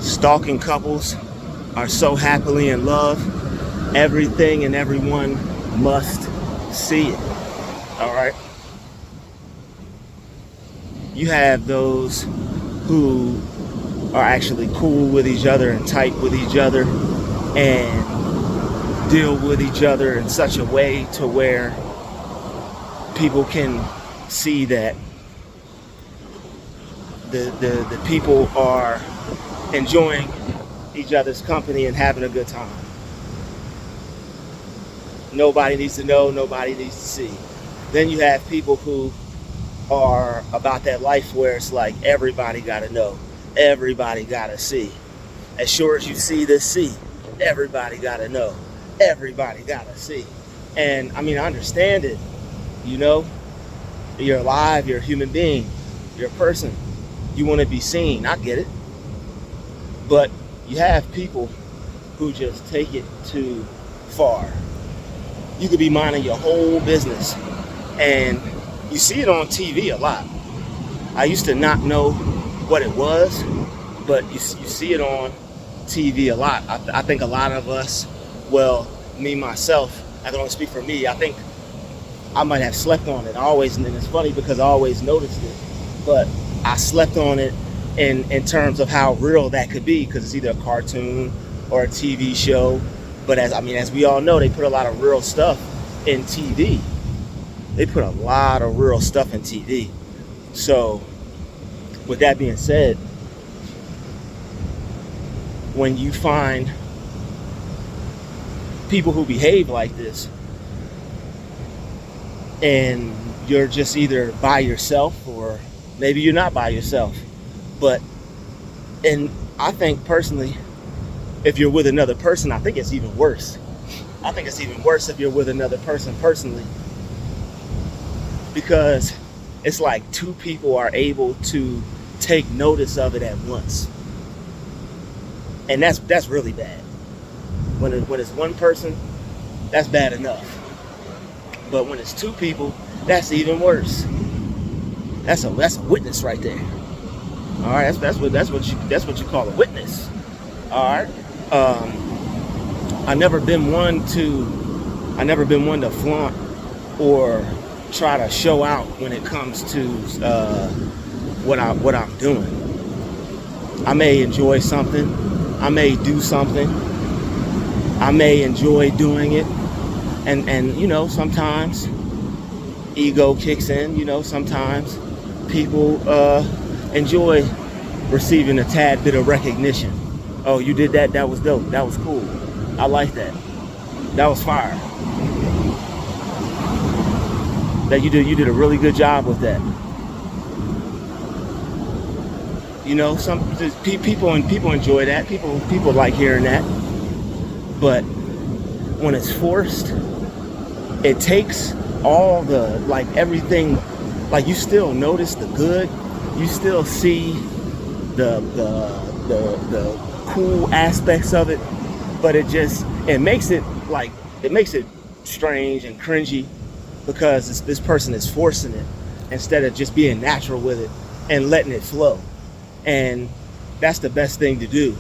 Stalking couples are so happily in love, everything and everyone must see it. All right? You have those who are actually cool with each other and tight with each other and deal with each other in such a way to where people can see that the people are enjoying each other's company and having a good time. Nobody needs to know, nobody needs to see. Then you have people who are about that life where it's like everybody gotta know, everybody gotta see. As sure as you see this sea, everybody gotta know, everybody gotta see. And I mean, I understand it, you know, you're alive, you're a human being, you're a person, you want to be seen, I get it. But you have people who just take it too far. You could be minding your whole business, and you see it on TV a lot. I used to not know what it was, but you see it on TV a lot. I think a lot of us, well, me, myself, I can only speak for me, I think I might have slept on it always, and it's funny because I always noticed it, but I slept on it in terms of how real that could be, because it's either a cartoon or a TV show. But as we all know, they put a lot of real stuff in TV. They put a lot of real stuff in TV. So with that being said, when you find people who behave like this, and you're just either by yourself or maybe you're not by yourself, and I think personally, if you're with another person, I think it's even worse. I think it's even worse if you're with another person personally, because it's like two people are able to take notice of it at once, and that's really bad. When it's one person, that's bad enough, but when it's two people, that's even worse. That's a witness right there. All right, that's what you call a witness. All right. I've never been one to flaunt or try to show out when it comes to what I'm doing. I may enjoy something, I may do something, I may enjoy doing it, and you know, sometimes ego kicks in. You know, sometimes people enjoy receiving a tad bit of recognition. Oh, you did that? That was dope. That was cool. I like that. That was fire. That you did a really good job with that. You know, people enjoy that. People like hearing that. But when it's forced, it takes all the, like, everything. Like, you still notice the good, you still see the cool aspects of it, but it makes it strange and cringy, because this person is forcing it instead of just being natural with it and letting it flow. And that's the best thing to do,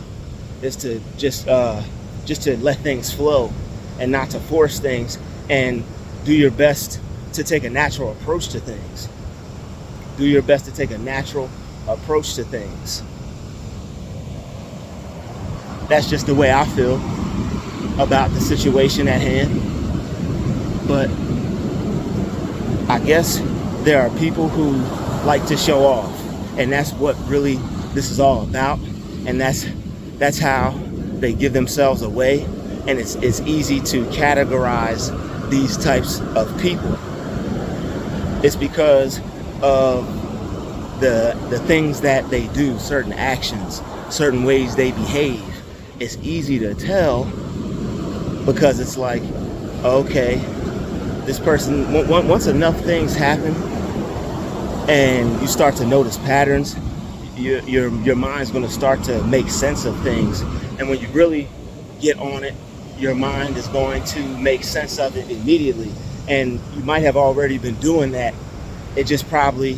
is to just to let things flow and not to force things, and do your best to take a natural approach to things. Do your best to take a natural approach to things. That's just the way I feel about the situation at hand. But I guess there are people who like to show off, and that's what really this is all about. And that's how they give themselves away. And it's easy to categorize these types of people. It's because of the things that they do, certain actions, certain ways they behave. It's easy to tell, because it's like, okay, this person, once enough things happen and you start to notice patterns, your mind's going to start to make sense of things. And when you really get on it, your mind is going to make sense of it immediately. And you might have already been doing that. It just probably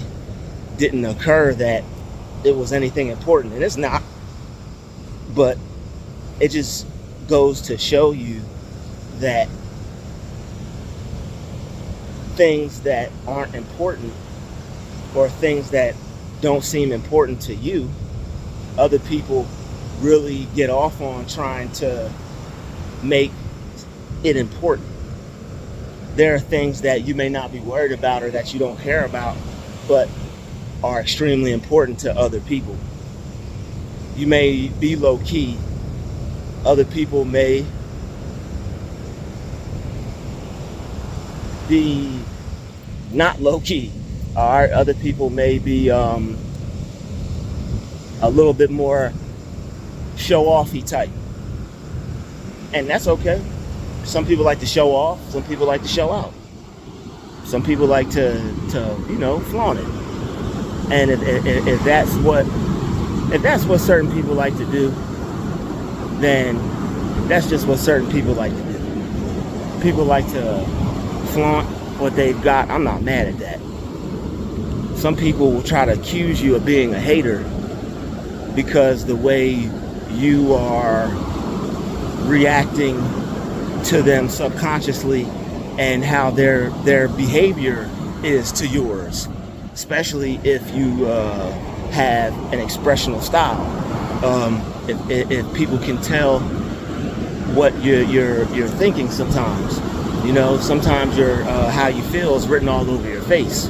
didn't occur that it was anything important, and it's not. But it just goes to show you that things that aren't important, or things that don't seem important to you, other people really get off on trying to make it important. There are things that you may not be worried about or that you don't care about, but are extremely important to other people. You may be low key. Other people may be not low key. All right, other people may be a little bit more show-offy type, and that's okay. Some people like to show off. Some people like to show out. Some people like to flaunt it. And if that's what certain people like to do, then that's just what certain people like to do. People like to flaunt what they've got. I'm not mad at that. Some people will try to accuse you of being a hater because the way you are reacting to them subconsciously and how their behavior is to yours, especially if you have an expressional style. If people can tell what you're thinking sometimes, sometimes your how you feel is written all over your face.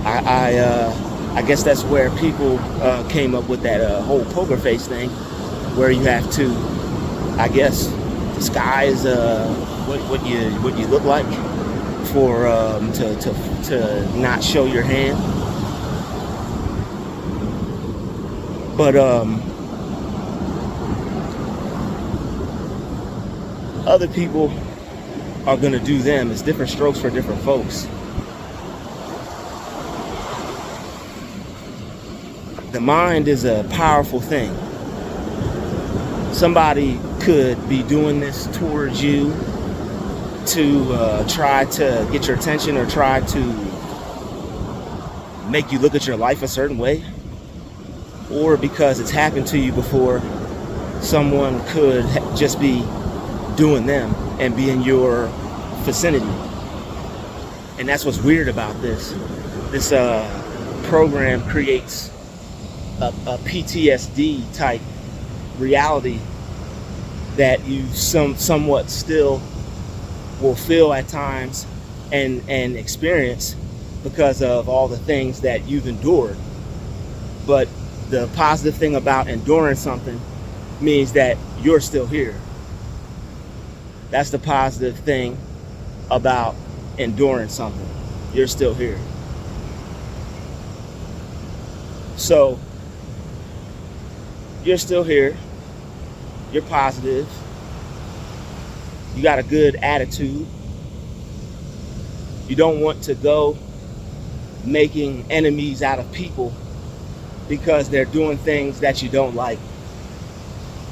I guess that's where people came up with that whole poker face thing, where you have to, I guess, disguise what you look like for to not show your hand. But other people are gonna do them. It's different strokes for different folks. The mind is a powerful thing. Somebody could be doing this towards you to try to get your attention or try to make you look at your life a certain way, or because it's happened to you before, someone could just be doing them and be in your vicinity. And that's what's weird about this. This program creates a PTSD type reality that you somewhat still will feel at times and experience because of all the things that you've endured. But the positive thing about enduring something means that you're still here. That's the positive thing about enduring something. You're still here. So you're still here. You're positive. You got a good attitude. You don't want to go making enemies out of people because they're doing things that you don't like.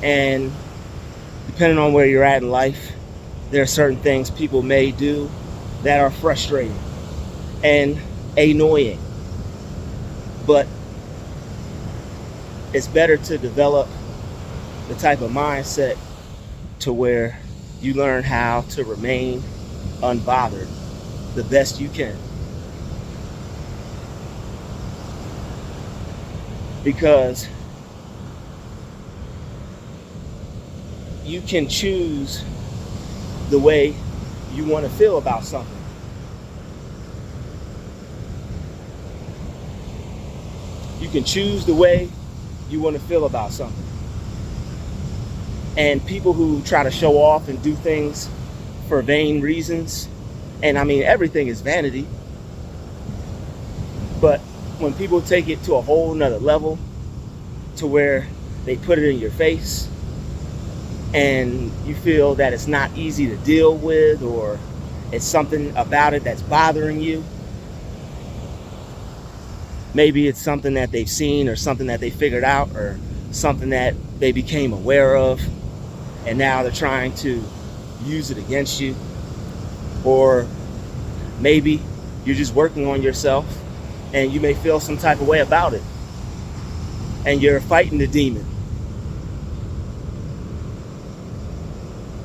And depending on where you're at in life, there are certain things people may do that are frustrating and annoying. But it's better to develop the type of mindset to where you learn how to remain unbothered the best you can. Because you can choose the way you want to feel about something. You can choose the way you want to feel about something. And people who try to show off and do things for vain reasons, and I mean, everything is vanity, but when people take it to a whole nother level to where they put it in your face and you feel that it's not easy to deal with, or it's something about it that's bothering you. Maybe it's something that they've seen or something that they figured out or something that they became aware of, and now they're trying to use it against you. Or maybe you're just working on yourself and you may feel some type of way about it and you're fighting the demon.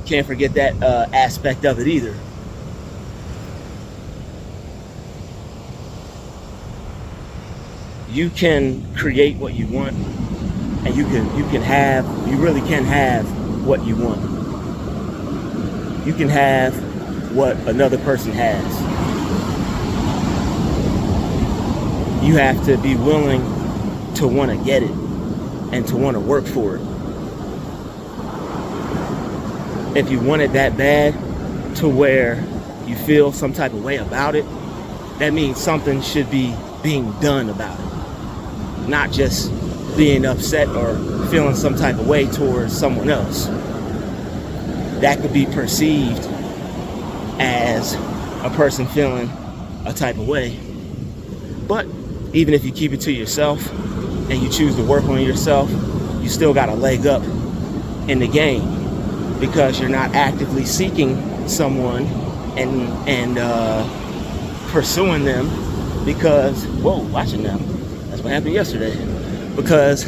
can't forget that aspect of it either. You can create what you want, and you really can have what you want. You can have what another person has. You have to be willing to want to get it and to want to work for it. If you want it that bad to where you feel some type of way about it, that means something should be being done about it, not just being upset or feeling some type of way towards someone else. That could be perceived as a person feeling a type of way. But even if you keep it to yourself and you choose to work on yourself, you still got a leg up in the game, because you're not actively seeking someone and pursuing them because, whoa, watching them. That's what happened yesterday. Because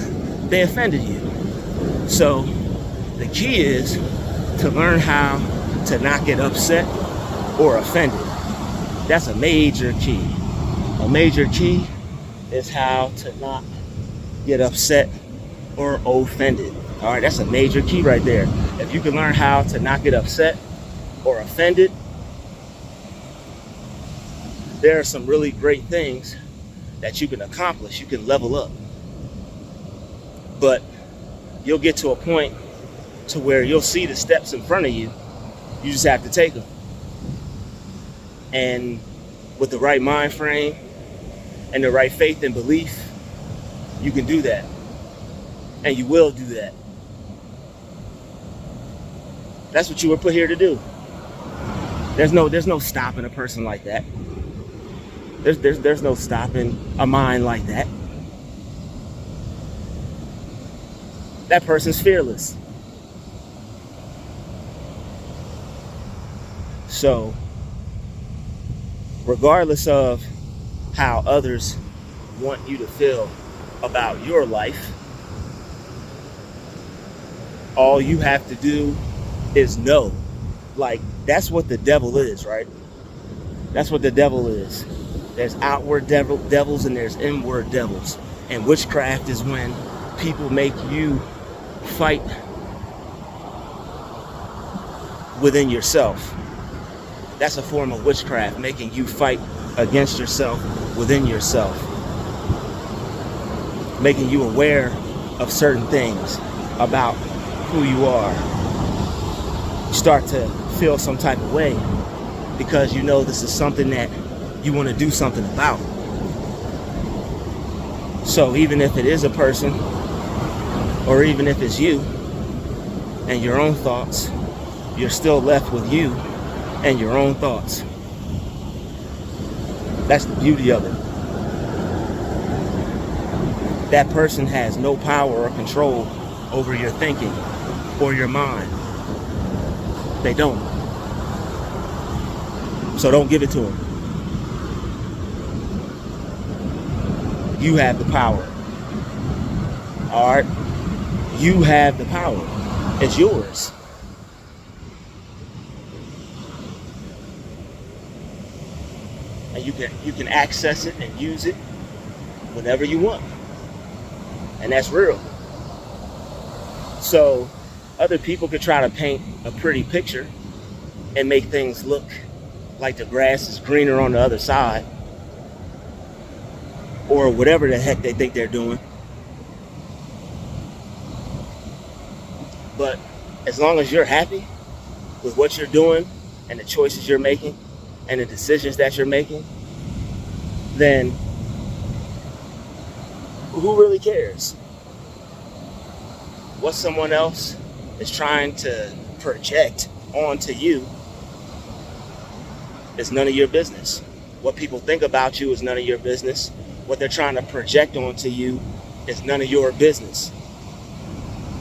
they offended you. So the key is to learn how to not get upset or offended. That's a major key. A major key is how to not get upset or offended. All right, that's a major key right there. If you can learn how to not get upset or offended, there are some really great things that you can accomplish. You can level up. But you'll get to a point to where you'll see the steps in front of you. You just have to take them. And with the right mind frame and the right faith and belief, you can do that. And you will do that. That's what you were put here to do. There's no stopping a person like that. There's no stopping a mind like that. That person's fearless. So, regardless of how others want you to feel about your life, all you have to do is know. Like, that's what the devil is, right? That's what the devil is. There's outward devils and there's inward devils. And witchcraft is when people make you fight within yourself. That's a form of witchcraft, making you fight against yourself within yourself. Making you aware of certain things about who you are. You start to feel some type of way because you know this is something that you want to do something about. So even if it is a person, or even if it's you and your own thoughts, you're still left with you and your own thoughts. That's the beauty of it. That person has no power or control over your thinking or your mind. They don't. So don't give it to them. You have the power. All right? You have the power. It's yours. And you can access it and use it whenever you want. And that's real. So other people could try to paint a pretty picture and make things look like the grass is greener on the other side, or whatever the heck they think they're doing. But as long as you're happy with what you're doing and the choices you're making and the decisions that you're making, then who really cares? What someone else is trying to project onto you is none of your business. What people think about you is none of your business. What they're trying to project onto you is none of your business.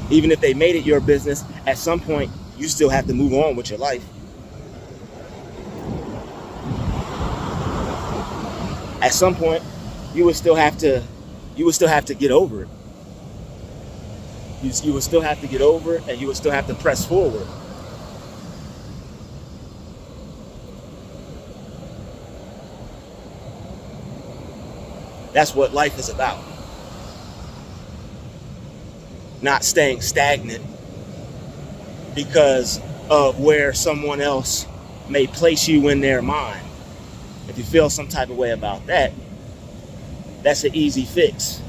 Even if they made it your business, at some point, you still have to move on with your life. At some point, you would still have to get over it. You would still have to get over it, and you would still have to press forward. That's what life is about. Not staying stagnant because of where someone else may place you in their mind. If you feel some type of way about that, that's an easy fix.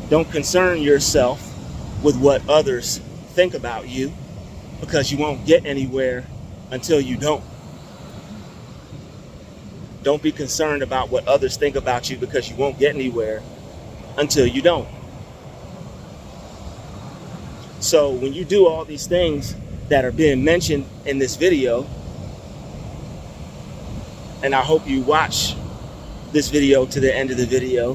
Don't concern yourself with what others think about you, because you won't get anywhere until you don't. Don't be concerned about what others think about you, because you won't get anywhere until you don't. So when you do all these things that are being mentioned in this video, and I hope you watch this video to the end of the video,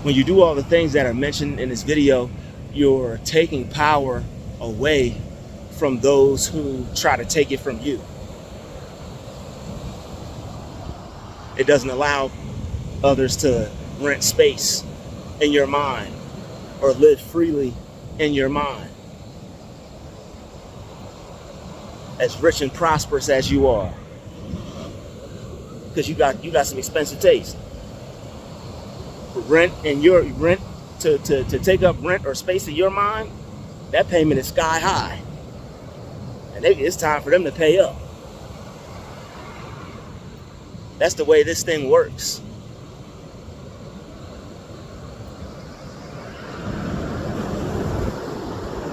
when you do all the things that are mentioned in this video, you're taking power away from those who try to take it from you. It doesn't allow others to rent space in your mind or live freely in your mind. As rich and prosperous as you are, because you got some expensive taste. Rent to take up rent or space in your mind, that payment is sky high, and it's time for them to pay up. That's the way this thing works.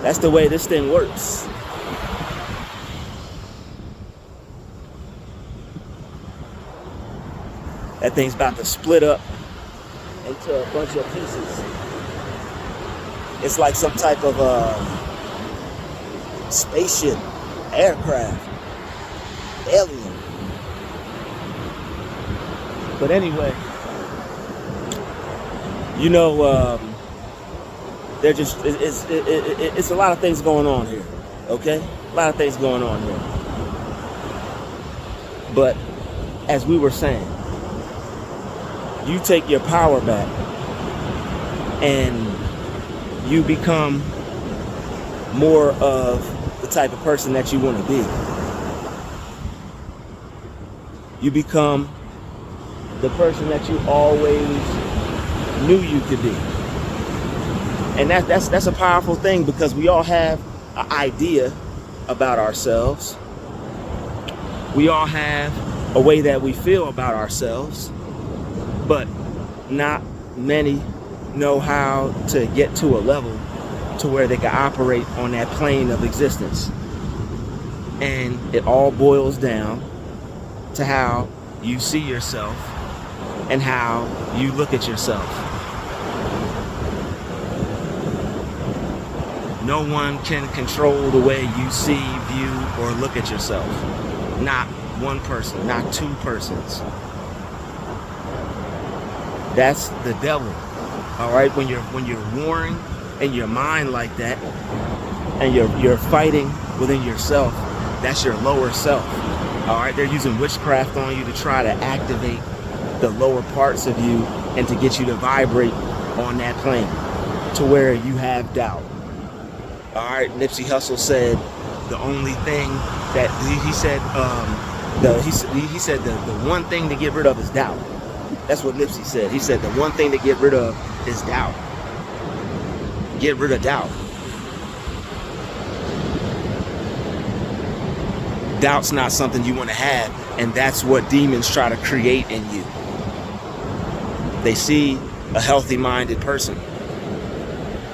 That's the way this thing works. That thing's about to split up into a bunch of pieces. It's like some type of spaceship, aircraft, alien. But anyway, they're just, it's a lot of things going on here, okay? A lot of things going on here. But as we were saying, you take your power back and you become more of the type of person that you want to be. You become the person that you always knew you could be. And that's a powerful thing, because we all have an idea about ourselves. We all have a way that we feel about ourselves, but not many know how to get to a level to where they can operate on that plane of existence. And it all boils down to how you see yourself and how you look at yourself. No one can control the way you see, view, or look at yourself. Not one person, not two persons. That's the devil. All right, when you're warring in your mind like that, and you're fighting within yourself, that's your lower self. All right, they're using witchcraft on you to try to activate the lower parts of you and to get you to vibrate on that plane to where you have doubt. All right, Nipsey Hussle said the only thing that he said the one thing to get rid of is doubt. That's what Nipsey said. He said the one thing to get rid of is doubt. Get rid of doubt. Doubt's not something you want to have, and that's what demons try to create in you. They see a healthy-minded person.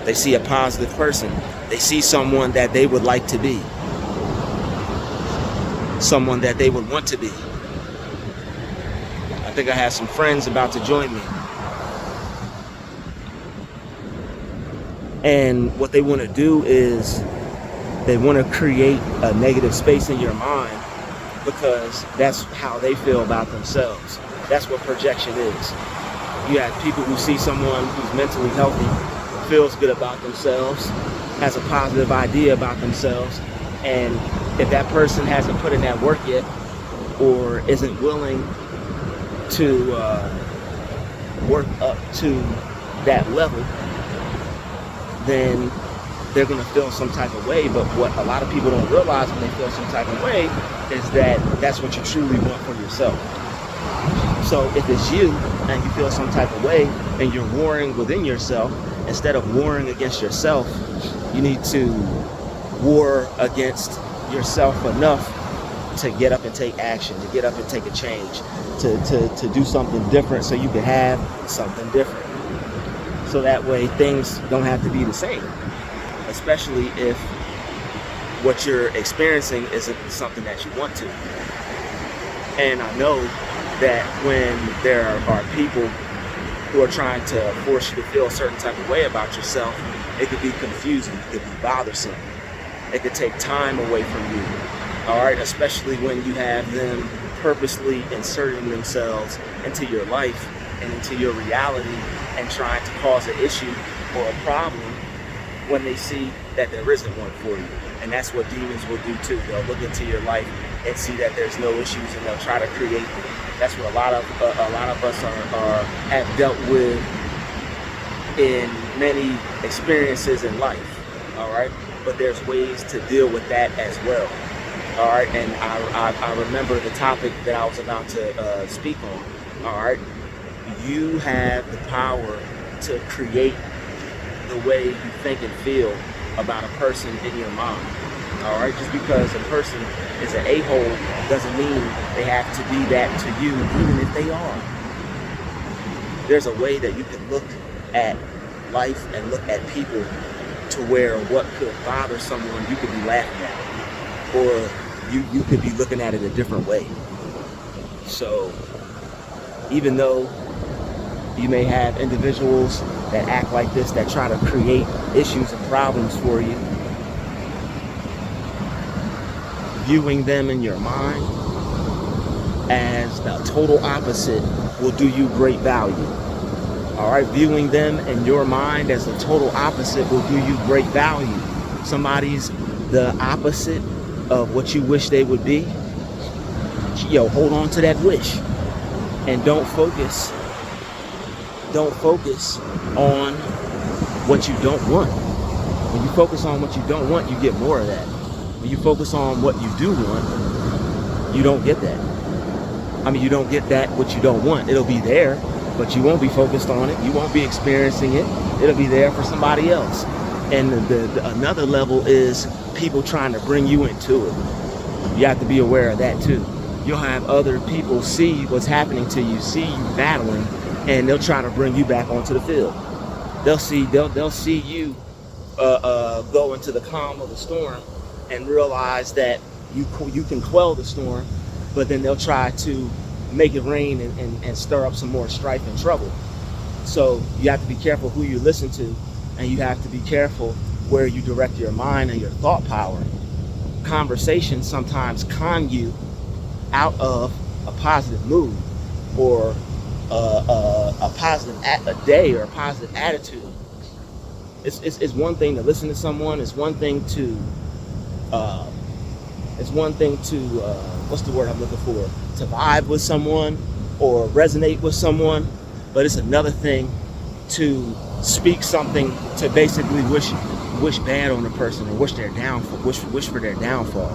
They see a positive person. They see someone that they would like to be. Someone that they would want to be. I think I have some friends about to join me. And what they want to do is they want to create a negative space in your mind, because that's how they feel about themselves. That's what projection is. You have people who see someone who's mentally healthy, feels good about themselves, has a positive idea about themselves, and if that person hasn't put in that work yet, or isn't willing to work up to that level, then they're going to feel some type of way. But what a lot of people don't realize when they feel some type of way is that that's what you truly want for yourself. So if it's you and you feel some type of way and you're warring within yourself, instead of warring against yourself, you need to war against yourself enough to get up and take action, to get up and take a change, to do something different so you can have something different. So that way things don't have to be the same, especially if what you're experiencing isn't something that you want to. And I know that when there are people who are trying to force you to feel a certain type of way about yourself, it could be confusing, it could be bothersome, it could take time away from you, all right? Especially when you have them purposely inserting themselves into your life and into your reality and trying to cause an issue or a problem when they see that there isn't one for you. And that's what demons will do too. They'll look into your life and see that there's no issues, and they'll try to create them. That's what a lot of us have dealt with in many experiences in life. All right, but there's ways to deal with that as well. All right, and I remember the topic that I was about to speak on. All right, you have the power to create the way you think and feel about a person in your mind. All right, just because a person is an a-hole doesn't mean they have to be that to you, even if they are. There's a way that you can look at life and look at people to where what could bother someone you could be laughing at, or you could be looking at it a different way. So even though you may have individuals that act like this, that try to create issues and problems for you, viewing them in your mind as the total opposite will do you great value. All right, viewing them in your mind as the total opposite will do you great value. Somebody's the opposite of what you wish they would be. Hold on to that wish and don't focus on what you don't want. When you focus on what you don't want, you get more of that. When you focus on what you do want, you don't get that. I mean, you don't get that what you don't want. It'll be there, but you won't be focused on it. You won't be experiencing it. It'll be there for somebody else. And another level is people trying to bring you into it. You have to be aware of that too. You'll have other people see what's happening to you, see you battling, and they'll try to bring you back onto the field. They'll see you go into the calm of the storm and realize that you can quell the storm, but then they'll try to make it rain and stir up some more strife and trouble. So you have to be careful who you listen to, and you have to be careful where you direct your mind and your thought power. Conversations sometimes con you out of a positive mood or a positive day or a positive attitude. It's one thing to listen to someone. It's one thing to what's the word I'm looking for? To vibe with someone or resonate with someone. But it's another thing to speak something to basically wish bad on the person or wish for their downfall.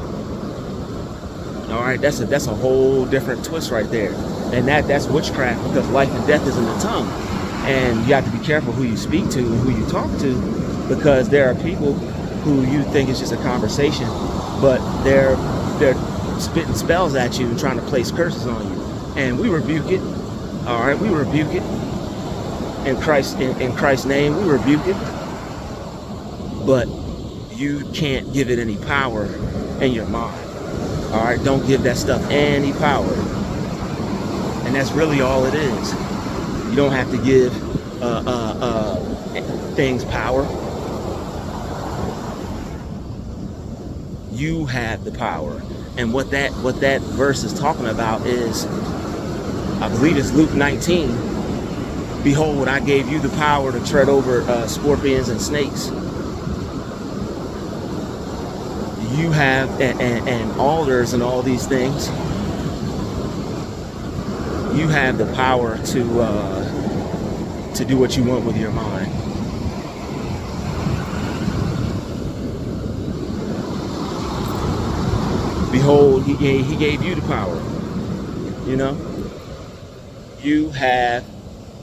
All right, that's a whole different twist right there, and that's witchcraft, because life and death is in the tongue, and you have to be careful who you speak to and who you talk to, because there are people who you think is just a conversation, but they're spitting spells at you and trying to place curses on you, and we rebuke it. All right, we rebuke it in Christ's name. We rebuke it, but you can't give it any power in your mind. All right, don't give that stuff any power. And that's really all it is. You don't have to give things power. You have the power. And what that verse is talking about is, I believe it's Luke 19. Behold, I gave you the power to tread over scorpions and snakes. You have and alders and all these things. You have the power to do what you want with your mind. Behold, he gave you the power. You know, You have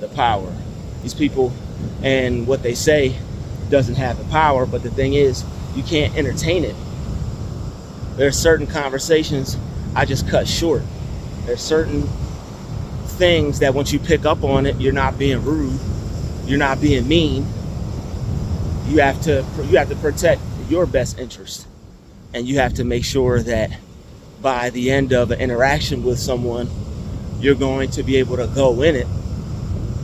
the power. These people and what they say doesn't have the power, but the thing is, you can't entertain it. There are certain conversations I just cut short. There's certain things that once you pick up on it, you're not being rude, you're not being mean. You have to protect your best interest, and you have to make sure that by the end of an interaction with someone, you're going to be able to go in it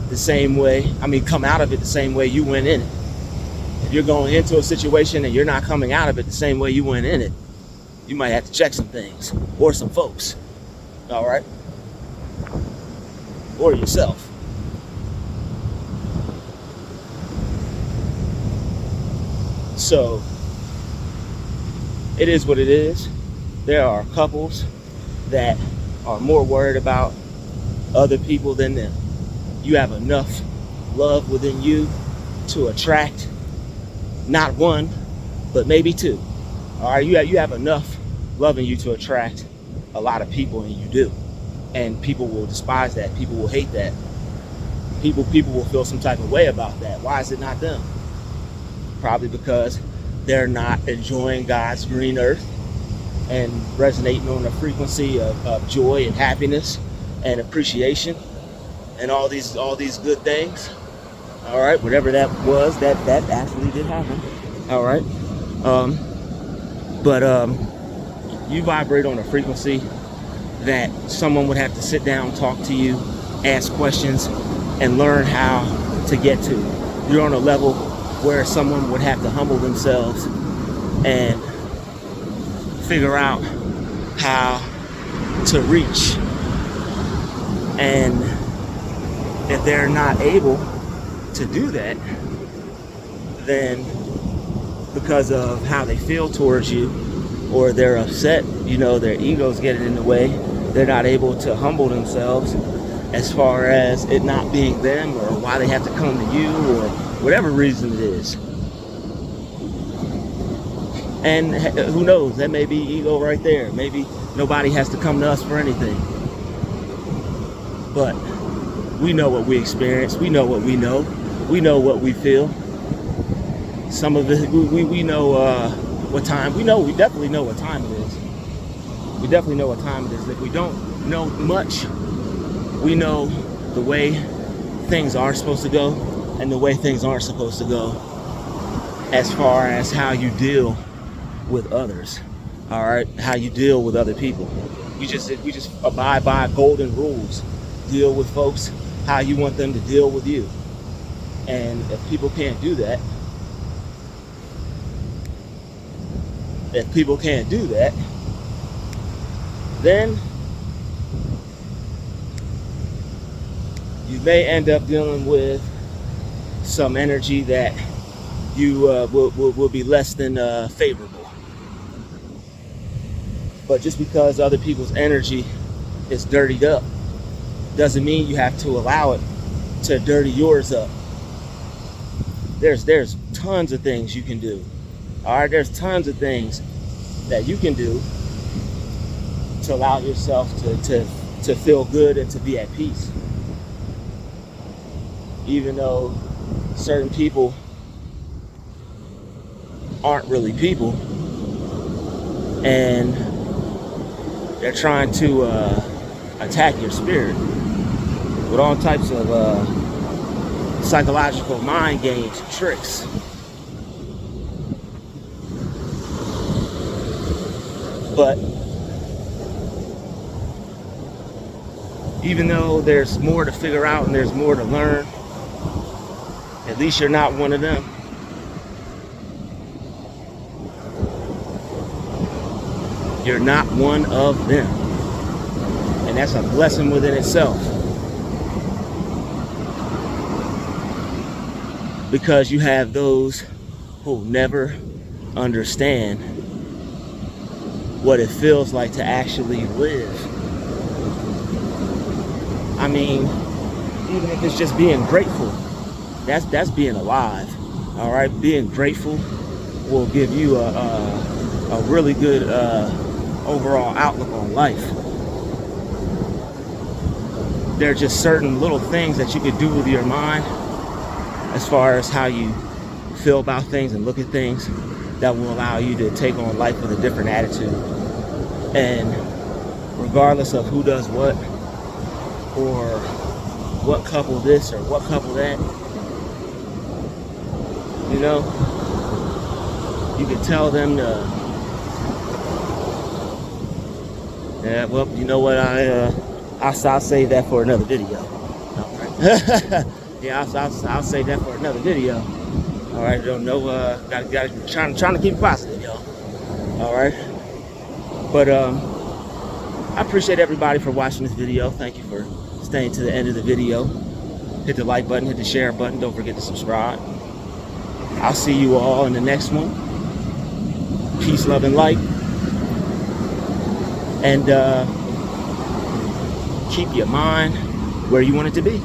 the same way. Come out of it the same way you went in it. If you're going into a situation and you're not coming out of it the same way you went in it, you might have to check some things or some folks. All right? Or yourself. So it is what it is. There are couples that are more worried about other people than them. You have enough love within you to attract not one, but maybe two. All right, you have enough love in you to attract a lot of people, and you do. And people will despise that. People will hate that. People will feel some type of way about that. Why is it not them? Probably because they're not enjoying God's green earth and resonating on a frequency of joy and happiness and appreciation and all these good things. All right, whatever that was, that actually did happen. All right, but you vibrate on a frequency that someone would have to sit down, talk to you, ask questions, and learn how to get to. You're on a level where someone would have to humble themselves and figure out how to reach. And if they're not able to do that, then because of how they feel towards you, or they're upset, their ego's getting in the way, they're not able to humble themselves as far as it not being them, or why they have to come to you, or whatever reason it is. And who knows, that may be ego right there. Maybe nobody has to come to us for anything. But we know what we experience. We know what we know. We know what we feel. Some of it, we know what time. We definitely know what time it is. We definitely know what time it is. If we don't know much, we know the way things are supposed to go and the way things aren't supposed to go, as far as how you deal with others. All right, how you deal with other people. We just abide by golden rules. Deal with folks how you want them to deal with you. And if people can't do that, then you may end up dealing with some energy that you will be less than favorable. But just because other people's energy is dirtied up doesn't mean you have to allow it to dirty yours up. There's tons of things you can do. All right, there's tons of things that you can do to allow yourself to feel good and to be at peace. Even though certain people aren't really people, and they're trying to attack your spirit with all types of psychological mind games and tricks. But even though there's more to figure out and there's more to learn, at least you're not one of them. You're not one of them. And that's a blessing within itself. Because you have those who never understand what it feels like to actually live. I mean, even if it's just being grateful, that's being alive. All right, being grateful will give you a really good overall outlook on life. there are just certain little things that you could do with your mind as far as how you feel about things and look at things that will allow you to take on life with a different attitude. And regardless of who does what, or what couple this or what couple that, you know, you can tell them to, yeah, well, you know what, I'll save that for another video. All right. Yeah, I'll save that for another video. All right, don't know, got trying to keep it positive, y'all. All right, but I appreciate everybody for watching this video. Thank you for staying to the end of the video. Hit the like button, hit the share button. Don't forget to subscribe. I'll see you all in the next one. Peace, love, and light. And keep your mind where you want it to be.